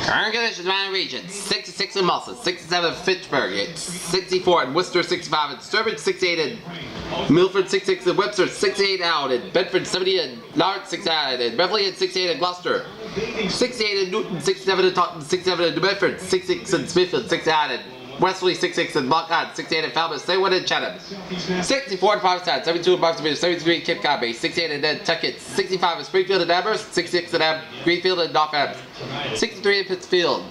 Current conditions around the region: 66 in Mulson, 67 in Fitchburg, 64 in Worcester, 65 in Sturbridge, 68 in Milford, 66 in Webster, 68 out in Bedford, 70 in Lawrence, 69 in Beverly, and 68 in Gloucester, 68 in Newton, 67 in Taunton, 67 in New Bedford, 66 in Smithfield, 69 in Wesley, 66 in Buckeye, 68 in Falmouth, 71 in Chatham, 64 in Provincetown, 72 in Provincetown, 73 in Kip Cobby, 68 in Nantucket, 65 in Springfield and Amherst, 66 in Greenfield and Northampton, 63 in Pittsfield,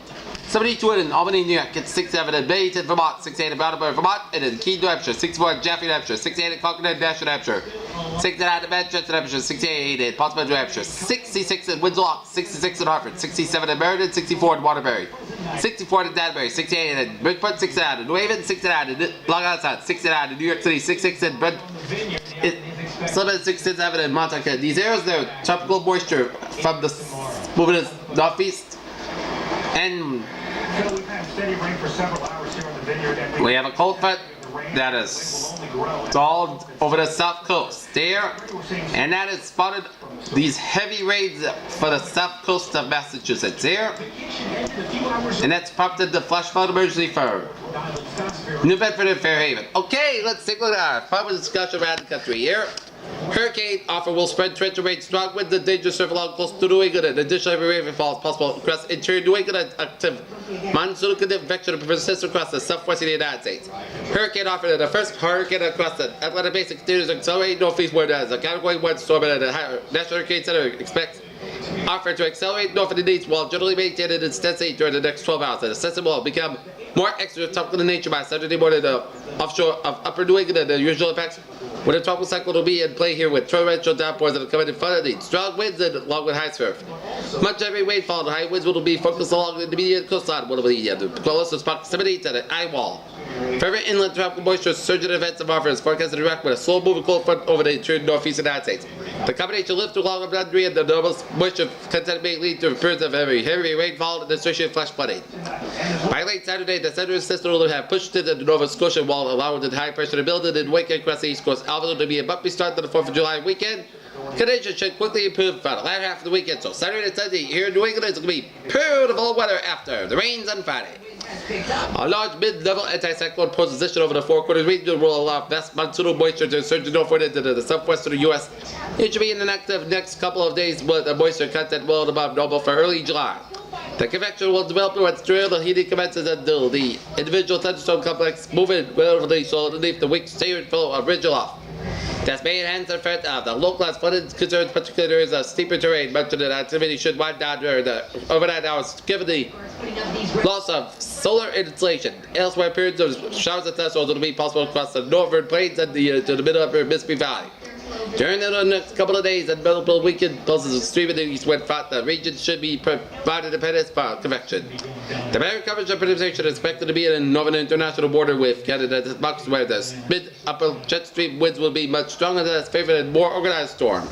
72 in Albany, New York, 67 in Bennington, Vermont, 68 in Brattleboro, Vermont, and in Keene, New Hampshire, 64 in Jaffe, New Hampshire, 68 in Concord, Nashville, New Hampshire, 69 in Manchester, New Hampshire, 68 in Portsmouth, New Hampshire, 66 in Windsor, 66 in Hartford, 67 in Meriden, 64 in Waterbury, 64 in Danbury, 68 in Bridgeport, 69 in New Haven, 69 in Long Island, 69 in New York City, 66 in Brent, 67 in Montauk. These areas, there tropical moisture from the moving to the northeast, and we have a cold front that is stalled over the south coast there, and that has spotted these heavy rains for the south coast of Massachusetts there, and that's prompted the flash flood emergency for New Bedford and Fairhaven. Okay, let's take a look at our public discussion around the country here. Hurricane offer will spread torrential rain, strong winds, and dangerous surf along close to New England. In addition, heavy rainfall is possible across interior New England. Active monsoon convection persists across the southwest of the United States. Hurricane offer the first hurricane across the Atlantic Basin continues to accelerate northeast wind as a Category 1 storm, and the National Hurricane Center expects offer to accelerate north of the east while generally maintaining its intensity during the next 12 hours. And the system will become more extratropical in nature by Saturday morning. The offshore of upper New England and the usual effects when a tropical cyclone will be in play here with torrential downpours that are coming in front of the strong winds and along with high surf. Much heavy rainfall and high winds will be focused along the immediate coastline, will be the closest proximity to the eye wall. Further inland tropical moisture surging events of offers forecasted to direct with a slow moving cold front over the interior northeast United States. The combination lift along the boundary and the normal moisture content may lead to periods of heavy rainfall and associated flash flooding. By late Saturday, the central system will have pushed into Nova Scotia while allowing the high pressure to build and weaken across the east coast. Although to be a bumpy start to the 4th of July weekend, conditions should quickly improve for the latter half of the weekend. So Saturday and Sunday here in New England is going to be beautiful weather after the rains on Friday. A large mid-level anti-cyclone position over the Four Corners region will allow vast monsoonal moisture to surge northward into the southwestern U.S. It should be in the next couple of days with a moisture content well above normal for early July. The convection will develop once the heating commences until the individual thunderstorm complex moving relatively slow underneath the weak steering flow of ridge aloft. This may enhance the effect of the localized flooding concerns, particularly areas of steeper terrain. Much of the activity should wind down during the overnight hours, given the loss of solar insulation. Elsewhere, periods of showers and thunderstorms will be possible across the northern plains and to the middle of the Mississippi Valley. During the next couple of days and multiple weekend pulses of stream in the east wind front, the region should be provided independence for convection. The better coverage of precipitation is expected to be in the northern international border with Canada this month, where the mid-upper jet stream winds will be much stronger than its favorite and more organized storm.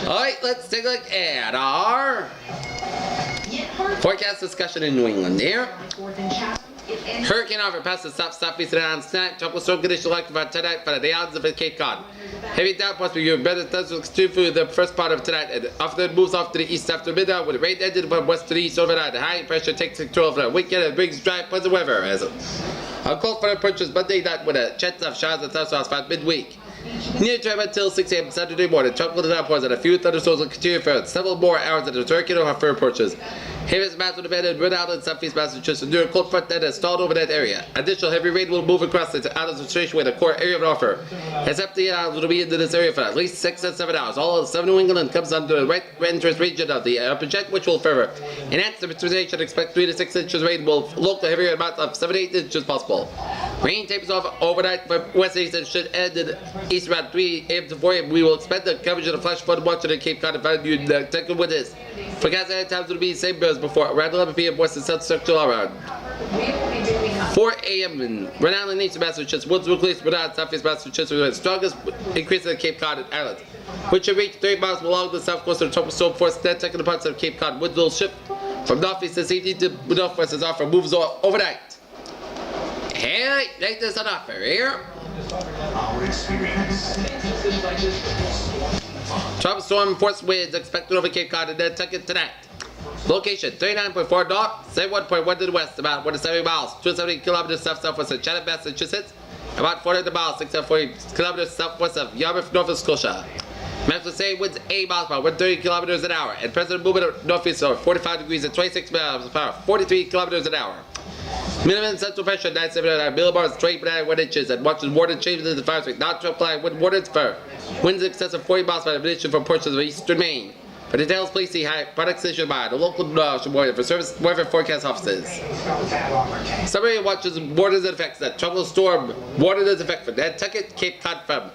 Alright, let's take a look at our forecast discussion in New England here. Hurricane offer passes southeast and tonight. Tropical storm conditions likely for tonight for the islands of Cape Cod. Heavy downpours will be better thunderstorms through the first part of tonight, and after it moves off to the east after midnight, with the rain ended from west to the east overnight. The high pressure takes control of the weekend and brings dry, pleasant weather. As a cold front approaches Monday night with a chance of showers and thunderstorms found midweek. Near term until 6 a.m. Saturday morning, tropical downpours and a few thunderstorms will continue for several more hours as the hurricane offer approaches. Heavy amounts will depend on Rhode Island, southeast Massachusetts, near a cold front that has stalled over that area. Additional heavy rain will move across the islands of situation with a core area of an offer. Except the islands will be into this area for at least 6 and 7 hours. All of southern New England comes under the right entrance region of the upper jet, which will further enhance the precipitation. Expect 3 to 6 inches rain will local heavier amounts of 7 to 8 inches possible. Rain tapers off overnight from west east and should end in east around 3 a.m. to 4 a.m. We will expect the coverage of the flash flood watch in Cape Cod and find you the technical with this. Forecast at times will be the same as before, around 11 p.m. west and south central around 4 a.m. in Rhode Island, east Massachusetts. Winds will increase Rhode Island, southeast Massachusetts with the strongest increase in the Cape Cod and Islands, which should reach 30 miles along the south coast of the tropical storm force. Then taking the parts of Cape Cod. Winds will shift from northeast this evening to northwest as offer moves on overnight. Hey, take this on offer here. Tropical storm force winds expected over Cape Cod and Nantucket tonight. Location 39.4 north, 71.1 to the west, about 170 miles, 270 kilometers southwest of Chatham, Massachusetts, about 400 miles, 640 kilometers southwest of Yarmouth, Nova Scotia. Maps will say winds 8 miles per hour, 130 kilometers an hour, and present movement of northeast over 45 degrees at 26 miles per hour, 43 kilometers an hour. Minimum central pressure 979 millibars, 29 inches, and watches water changes in the fire street. Not to apply wind waters for winds in excess of 40 miles per hour from portions of eastern Maine. For details, please see high products issued by the local for service weather forecast offices. Summary watches waters and effects that tropical storm waters effect for Nantucket, Cape Cod from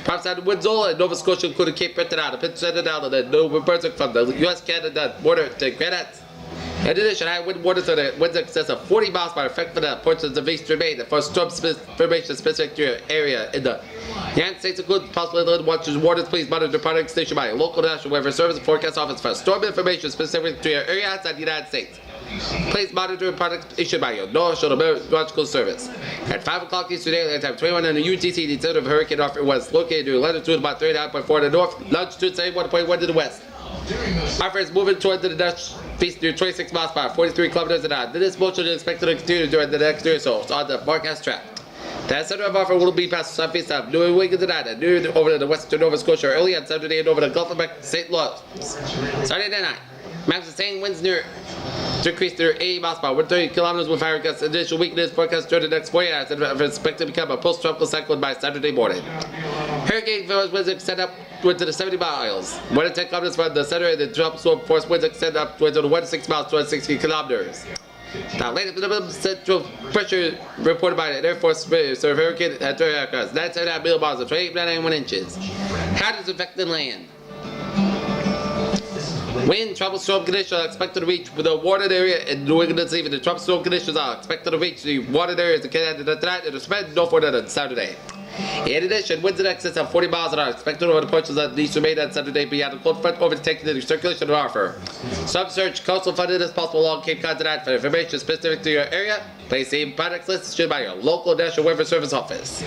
Provincetown, Windsor, and Nova Scotia, including Cape Breton, and Prince Island, and Nova Brunswick from the U.S.-Canada border to Granite. In addition, high wind waters to the winds in excess of 40 miles per hour affect for the portions of eastern Maine. For storm formation specific to your area in the United States include possibly little watches waters. Please monitor the product station by your local National Weather Service and Forecast Office for storm information specific to your area outside the United States. Please monitor products issued by your National Meteorological Service. At 5 o'clock Eastern Daylight Time, 21 in the UTC, the center of Hurricane Arthur was located near latitude about 39.4 to the north, longitude 71.1 to the west. Arthur is moving toward the Dutch east near 26 miles per hour, 43 kilometers an hour. This motion is expected to continue during the next year or so on the forecast track. The center of Arthur will be past southeast of New Wiggins and near over to the western Nova Scotia early on Saturday and over the Gulf of St. Louis. Saturday night, max sustained winds near decrease near 80 miles per hour, 130 kilometers with fire gusts. Additional weakness forecast during the next 4 hours and is expected to become a post-tropical cyclone by Saturday morning. Hurricane winds extend up to the 70 miles. 1 to 10 kilometers from the center and the tropical storm force winds extend up to 1 to 6 miles, 260 kilometers. Now, latest minimum central pressure reported by the Air Force Reserve Hurricane at 30 aircraft, 979 millibars, 28.91 inches. How does it affect the land? Wind tropical storm conditions are expected to reach the watered area in New England. Even the tropical storm conditions are expected to reach the watered areas of Canada tonight and spread northward on Saturday. In addition, winds in excess of 40 miles an hour expected over the portions of the eastern Maine on Saturday beyond the cold front overtaking the circulation of Arthur. Some search coastal flooding is possible along Cape Cod tonight. For information specific to your area, please see products list issued by your local National Weather Service office.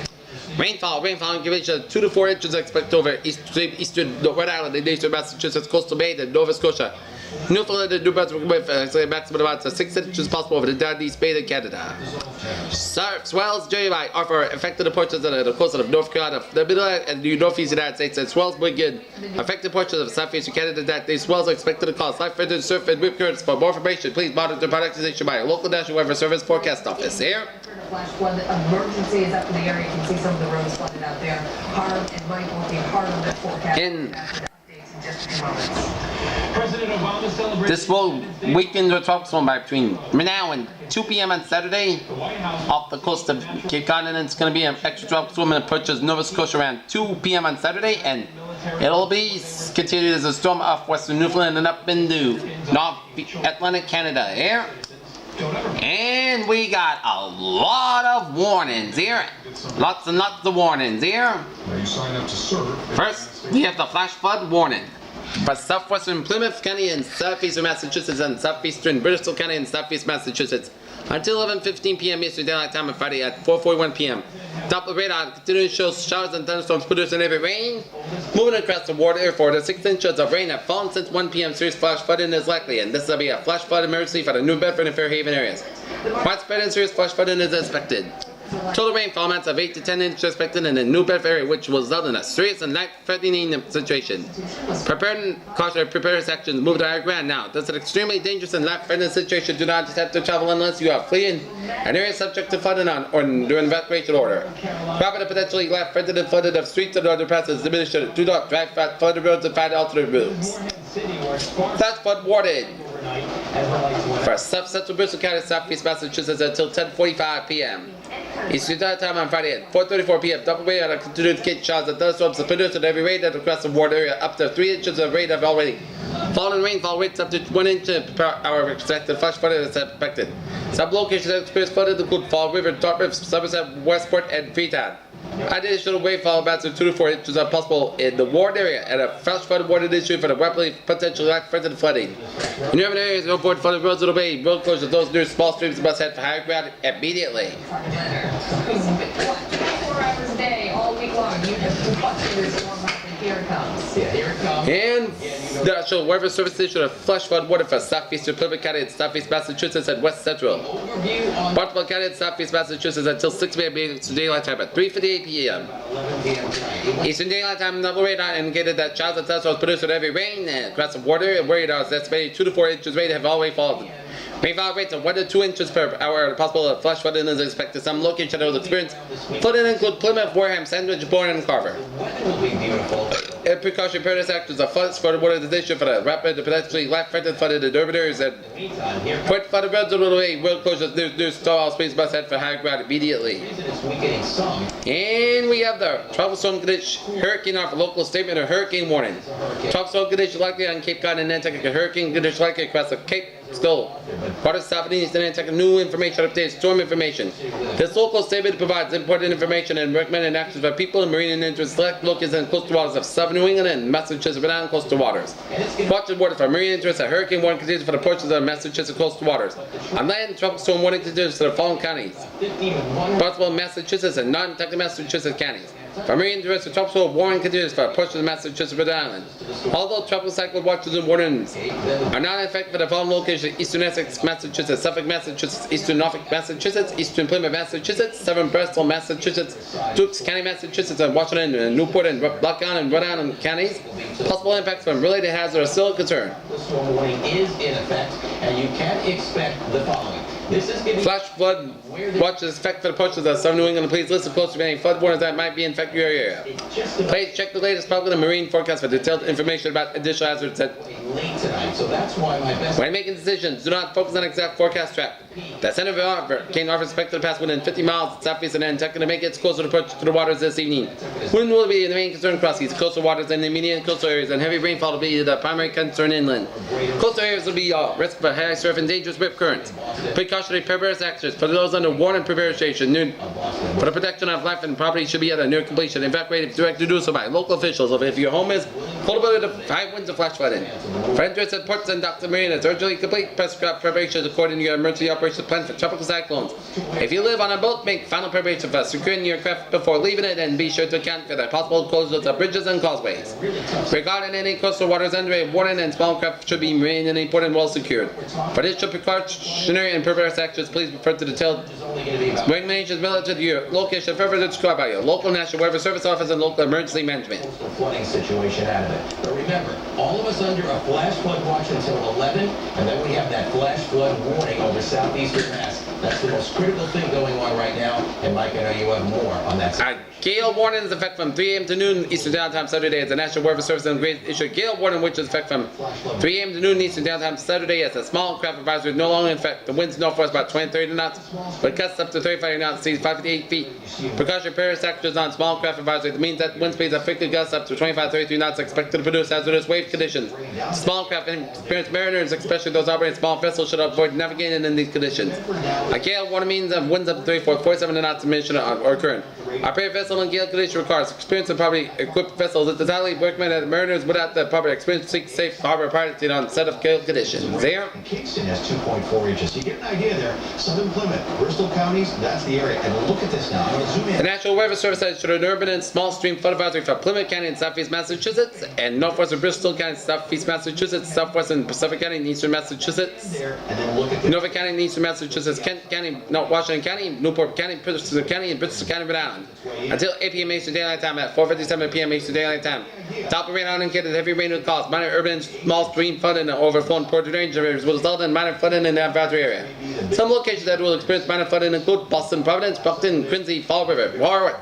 Rainfall incubation 2 to 4 inches expected over eastern Rhode Island and eastern Massachusetts, coastal Maine, and Nova Scotia. Newfoundland and New Brunswick with maximum amounts of 6 inches possible over the northeast Maine and Canada. Swells J.Y. Arthur affected the portions of the coast of North Carolina, the middle and the northeast United States, and swells Wiggins affected portions of southeastern Canada. That these swells are expected to cause life-threatening surf and whip currents. For more information, please monitor products issued by your local National Weather Service forecast office. Here. Flash flood emergency is up in the area. You can see some of the roads flooded out there. Hard and Mike will be hard on that forecast. In just a few moments. President Obama celebrated this will weaken the tropical storm by between now and 2 p.m. on Saturday off the coast of Cape Cod, and it's going to be an extra tropical storm and approaches Nova Scotia around 2 p.m. on Saturday, and it'll be continued as a storm off western Newfoundland and up into North Atlantic Canada here. And we got a lot of warnings here. Lots and lots of warnings here. First, we have the flash flood warning for southwestern Plymouth County and southeastern Massachusetts and southeastern Bristol County and southeast Massachusetts until 11:15 p.m. Eastern Daylight Time on Friday at 4:41 p.m. Doppler radar continuing to show showers and thunderstorms producing heavy rain. Moving across the water area for the 6 inches of rain have fallen since 1 p.m. Serious flash flooding is likely, and this will be a flash flood emergency for the New Bedford and Fairhaven areas. Widespread and serious flash flooding is expected. Total rainfall amounts of 8 to 10 inches expected in the New Bedford area, which will result in a serious and life-threatening situation. Prepare actions move to higher ground now. This is an extremely dangerous and life-threatening situation. Do not attempt to travel unless you are fleeing an area subject to flooding or during evacuation order. Rapid and potentially life-threatening flooding of streets and underpasses diminished. Do not drive flooded roads and find alternate routes. Flash flood warning for central Bristol County, southeast Massachusetts until 10:45 p.m. Eastern Daylight Time on Friday at 4:34 p.m. Double rain on a continued kit showers and thunderstorms have produced in every rain that across the water area. Up to 3 inches of rain have already fallen. Rainfall rates up to 1 inch per hour expected. Flash flooding is expected. Some locations that experience flooding include Fall River, Dartmouth, Somerset, Westport, and Freetown. Additional rainfall amounts of 2 to 4 inches are possible in the warned area, and a flash flood warning issued for the rapidly potentially life-threatening flooding. In urban areas, no avoid flooded roads will obey road closures. Those near small streams must head for higher ground immediately. 24 hours a day, all week long. You have been watching this storm happen Here it comes. Yeah, here it comes. And the National Weather Service issued a flash flood warning for southeastern Plymouth County and southeast Massachusetts and west central. Overview on Baltimore County and southeast Massachusetts until 6 p.m. Eastern Daylight Time at 3:58 p.m. 11 p.m. tonight. Eastern Daylight Time level radar indicated that showers and thunderstorms produced with heavy rain across the water and radar is estimated 2 to 4 inches rain have already fallen. Rainfall rates of 1 to 2 inches per hour. Possible flash flooding is expected. Some locations will experience flooding include Plymouth, Wareham, Sandwich, Bourne, and Carver. The weather will be beautiful. In precaution, previous actors of floods for the water decision for the rapid, potentially life-threatening flooded in urban areas and Meantime, here put flooded roads on the way. Road closures, new stall space must head for high ground immediately. it's weakening some. And we have the tropical storm condition hurricane off a local statement of hurricane warning. Tropical storm condition likely on Cape Cod and Nantucket. Hurricane condition likely across the Cape. Still, part of South and East and Nantucket. New information, updated storm information. This local statement provides important information and recommended actions by people in marine and interest select locations and coastal waters of Southern New England and Massachusetts and Rhode coastal waters. Watch water for marine interest. A hurricane warning continues for the portions of Massachusetts coastal waters. On land, tropical storm warning continues for the following counties: Possible Massachusetts and non-Nantucket Massachusetts counties. For marine interest, the tropical storm warning continues for portions of Massachusetts and Rhode Island. Although tropical cyclone watches and warnings are not in effect for the following locations: Eastern Essex, Massachusetts, Suffolk, Massachusetts, Eastern Norfolk, Massachusetts, Eastern Plymouth, Massachusetts, Southern Bristol, Massachusetts, Dukes County, Massachusetts, and Washington, and Newport, and Rock Island, and Rhode Island counties. Possible impacts from related hazards are still a concern. The storm warning is in effect, and you can expect the following. This is giving Flash flood watches effect for the portions of Southern New England. Please listen closely to any flood warnings that might be in effect in your area. just about Please check the latest public and marine forecast for detailed information about additional hazards that late tonight, so that's why my best. when making decisions, do not focus on exact forecast track. The center of the hurricane is expected to pass within 50 miles southeast of Nantucket to make its closer approach to the waters this evening. Wind will be the main concern across these coastal waters and the immediate coastal areas, and heavy rainfall will be the primary concern inland. Coastal areas will be risk for high surf and dangerous rip currents. Precautionary preparedness actions for those under warning preparation for the protection of life and property should be at a near completion. Evacuate if directed to do so by local officials. If your home is vulnerable to high winds or flash flooding. For interest at ports and docks and marinas, urgently complete preparations according to your emergency operations plan for tropical cyclones. If you live on a boat, make final preparations for securing your craft before leaving it, and be sure to account for the possible closures of bridges and causeways. Regarding any coastal waters under a warning, and small craft should be remain in a port and well secured. For additional precautionary and preparedness actions, please refer to detailed recommendations relative to your location further described by your local National Weather Service office and local emergency management. The flooding situation out of it. But remember, all of us under a flash flood watch until 11, and then we have that flash flood warning over southeastern Mass. That's the most critical thing going on right now, and Mike, I know you have more on that side. Gale warning is in effect from 3 a.m. to noon Eastern Daylight Time Saturday as the National Weather Service and Great issued gale warning, which is in effect from 3 a.m. to noon Eastern Daylight Time Saturday as the small craft advisory is no longer in effect. The winds northwest about 20-30 knots, but gusts up to 35 knots, seas 5 to 8 feet. Precautionary preparedness actions on small craft advisory. It means that wind speeds are frequently gusts up to 25-33 knots expected to produce hazardous wave conditions. Small craft and experienced mariners, especially those operating small vessels, should avoid navigating in these conditions. A gale warning means that winds up to 34-47 knots emission or current. Operating vessel in gale condition requires experienced and properly equipped vessels. It's entirely recommended that mariners without the proper experience seek safe harbor piloting on set of gale conditions. There. Kingston has 2.4 inches. You get an idea there. Southern Plymouth, Bristol counties, that's the area. And look at this now. I'm going to zoom in. The National Weather Service has issued an urban and small stream flood advisory for Plymouth County in southeast Massachusetts and northwestern Bristol County, southeast Massachusetts, southwestern Pacific County, and eastern Massachusetts, There, and then look at the Norfolk County, and eastern Massachusetts, Kent County, Washington County, Newport County, Bristol County, and Bristol County, Rhode Island. Until 8 p.m. Eastern Daylight Time at 4:57 p.m. Eastern Daylight Time. Top of radar indicated heavy rain will cause minor urban and small stream flooding and overflowing port drainage areas will result in minor flooding in the advisory area. Some locations that will experience minor flooding include Boston, Providence, Brockton, Quincy, Fall River, Warwick,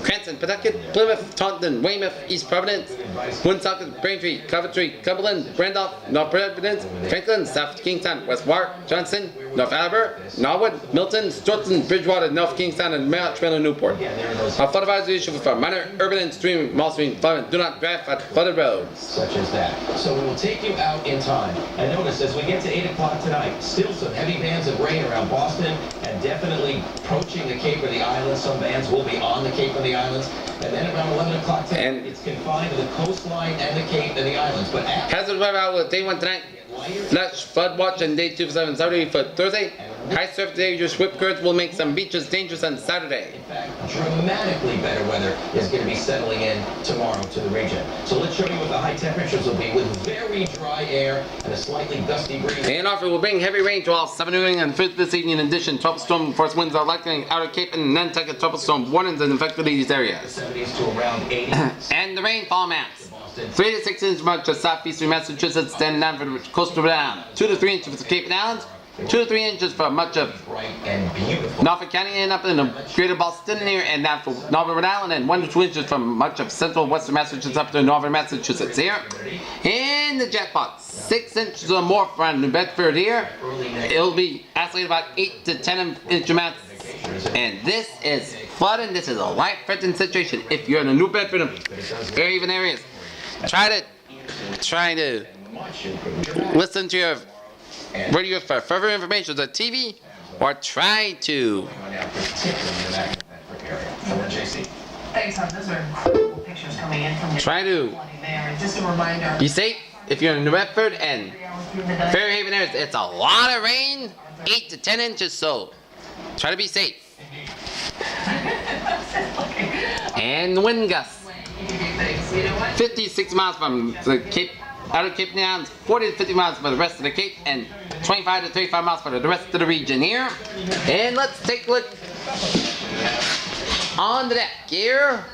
Cranston, Pawtucket, Plymouth, Taunton, Weymouth, East Providence, Woonsocket, Braintree, Coventry, Cumberland, Randolph, North Providence, Franklin, South Kingstown, West Warwick, Johnson, North Attleboro, Norwood, Milton, Stoughton, Bridgewater, North Kingstown, and Marchville and Newport. A flood advisory issue for minor urban and small stream flooding. Do not drive at flooded roads. Such as that. So we will take you out in time. And notice, as we get to 8 o'clock tonight, still some heavy bands of rain around Boston, and definitely approaching the Cape or the Islands. Some bands will be on the Cape or the Islands. And then around 11 o'clock tonight, it's confined to the coastline and the Cape and the Islands. But after Hazard weather outlook, day 1 tonight. flash flood watch on day 2 for Saturday for Thursday. High surface dangerous whip currents will make some beaches dangerous on Saturday. In fact, dramatically better weather is going to be settling in tomorrow to the region. So let's show you what the high temperatures will be with very dry air and a slightly gusty breeze. And offer will bring heavy rain to all 7 New England and this evening. In addition, tropical storm force winds are likely outer Cape and Nantucket tropical storm warnings and affected these areas. 70s to around 80. And the rainfall maps. 3 to 6 inches much of southeastern Massachusetts, then down for the coastal down. 2 to 3 inches for the Cape and Islands. 2 to 3 inches for much of Bright and beautiful. Norfolk County and up in the greater Boston area and down for Northern Rhode Island, and 1 to 2 inches from much of central western Massachusetts up to northern Massachusetts here. In the jackpot, 6 inches or more from New Bedford here. It'll be actually about 8 to 10 inch amounts. And this is flooding. This is a life-threatening situation. If you're in the New Bedford or even areas, try to listen to your radio for further information on TV, or try to Thanks, Tom. Those are incredible pictures coming in from try to flooding there. And just a reminder, be safe if you're in New Bedford and 3 hours through the night. Fairhaven areas. It's a lot of rain, 8 to 10 inches, so try to be safe. And the wind gusts, You know what? 56 miles from the Cape, out of Cape and Islands, 40 to 50 miles for the rest of the Cape, and 25 to 35 miles for the rest of the region here. And let's take a look on the deck here.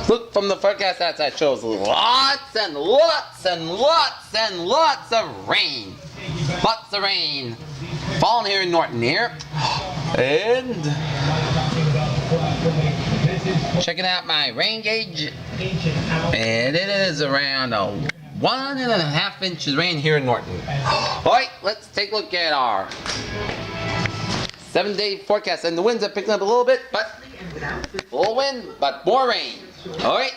Look from the forecast outside, shows lots and lots and lots and lots of rain. Lots of rain falling here in Norton here. And checking out my rain gauge, and it is around 1.5 inches rain here in Norton. Alright, let's take a look at our 7-day forecast, and the winds are picking up a little bit, but full wind, but more rain. Alright,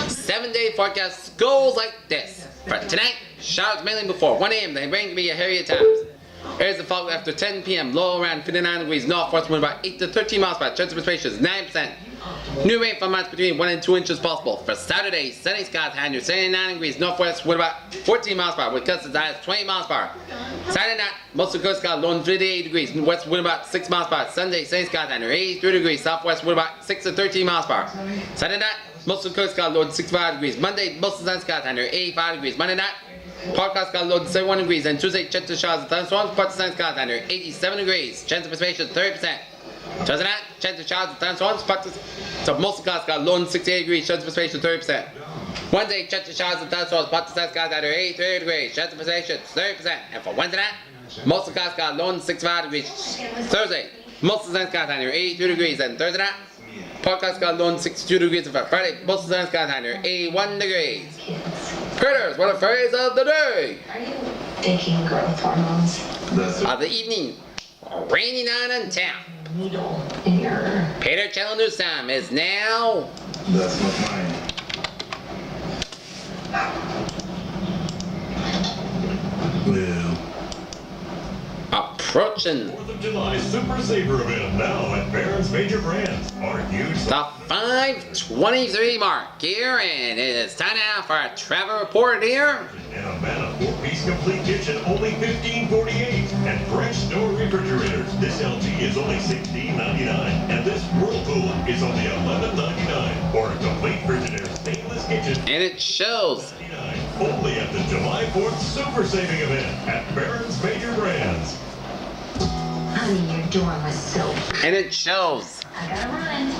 7-day forecast goes like this. For tonight, showers mainly before 1 a.m. The rain can be heavy at times. Areas of fog after 10 p.m. Low around 59 degrees north, force wind about 8 to 13 miles per hour. Chance of precipitation is 9%. New rain for months between 1 and 2 inches possible. For Saturday, sunny skies high near 79 degrees northwest, wind about 14 miles per hour, with gusts as high as 20 miles per hour. Saturday night, most of the coast skies low in 58 degrees, west wind about 6 miles per hour. Sunday, sunny skies high near 83 degrees, southwest wind about 6 to 13 miles per hour. Saturday night, most of the coast skies low in 65 degrees. Monday, most of the sun skies high near 85 degrees. Monday night, Podcast got low 71 degrees, and Tuesday, chance of showers and thunderstorms, parts of sun skies under 87 degrees. Chance of precipitation 30%. Thursday night, chance of showers and thunderstorms, parts of most of the skies got low 68 degrees, chance of precipitation 30%. Wednesday, chance of showers and thunderstorms, parts of sun skies under 83 degrees, chance of precipitation 30%. And for Wednesday night, most of the skies got low 65 degrees. Thursday, most of the sun skies under 83 degrees, and Thursday night, podcast got low 62 degrees, and for Friday, most of the sun skies under 81 degrees. Critters, what a phrase of the day! Are you taking growth hormones? Of the evening, rainy night in town. Needle in your... Peter Channel News Time is now. That's not mine. Well, Approaching 4th of July Super Saver event now at Barron's Major Brands. Our huge the 5:23 mark here, and it is time now for a travel report here. and a Mana 4-piece complete kitchen only $15.48. And French door refrigerators. This LG is only $16.99. And this Whirlpool is only $11.99. Or a complete Frigidaire stainless kitchen. And it shows. Only at the July 4th Super Saving event at Barron's Major Brands. Honey, your dorm was so... And it shows. I gotta run.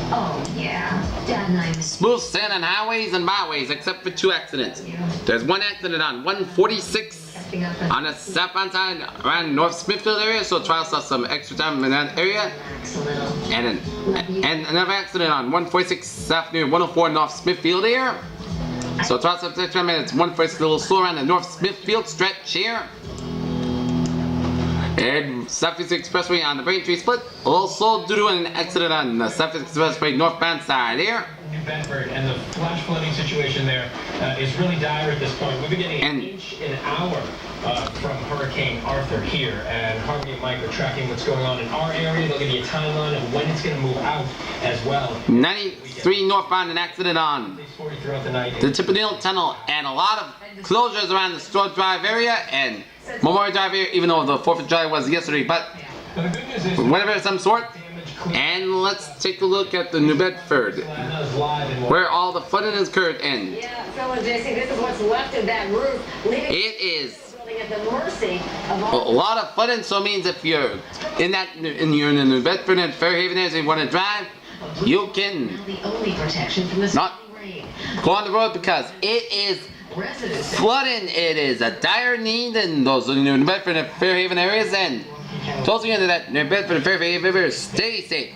Oh, yeah. Dad and I miss... Smooth sailing on highways and byways, except for 2 accidents. There's 1 accident on 146 on the southbound side around North Smithfield area, so try to some extra time in that area. Relax a little. And another accident on 146 south near 104 North Smithfield here. So try some extra minutes. 146 a little slow around the North Smithfield stretch here. And Southeast Expressway on the Braintree split, a little slow due to an accident on the Southeast Expressway northbound side here. Bedford, and the flash flooding situation there is really dire at this point. We've been getting an inch an hour from Hurricane Arthur here, and Harvey and Mike are tracking what's going on in our area. They'll give you a timeline of when it's going to move out as well. 93 northbound, an accident on the Tippendale Tunnel, and a lot of closures around the Store Drive area and Memorial Drive area, even though the 4th of July was yesterday, but whatever of some sort. And let's take a look at the New Bedford, where all the flooding has occurred. And Yeah, Phil and JC, this is what's left of that roof. it is At the mercy of a all lot of flooding. So it means if you're in the New Bedford and Fairhaven area and you want to drive, you can the only protection from the not rain. go on the road because it is Residents flooding. It is a dire need in those New Bedford and Fairhaven areas. And closing into that New Bedford and Fairhaven areas, stay safe.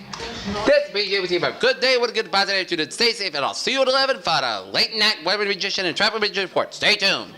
This is BJ with you. Have a good day with a good positive attitude. Stay safe, and I'll see you at 11 for the late night weather magician and travel magician report. Stay tuned.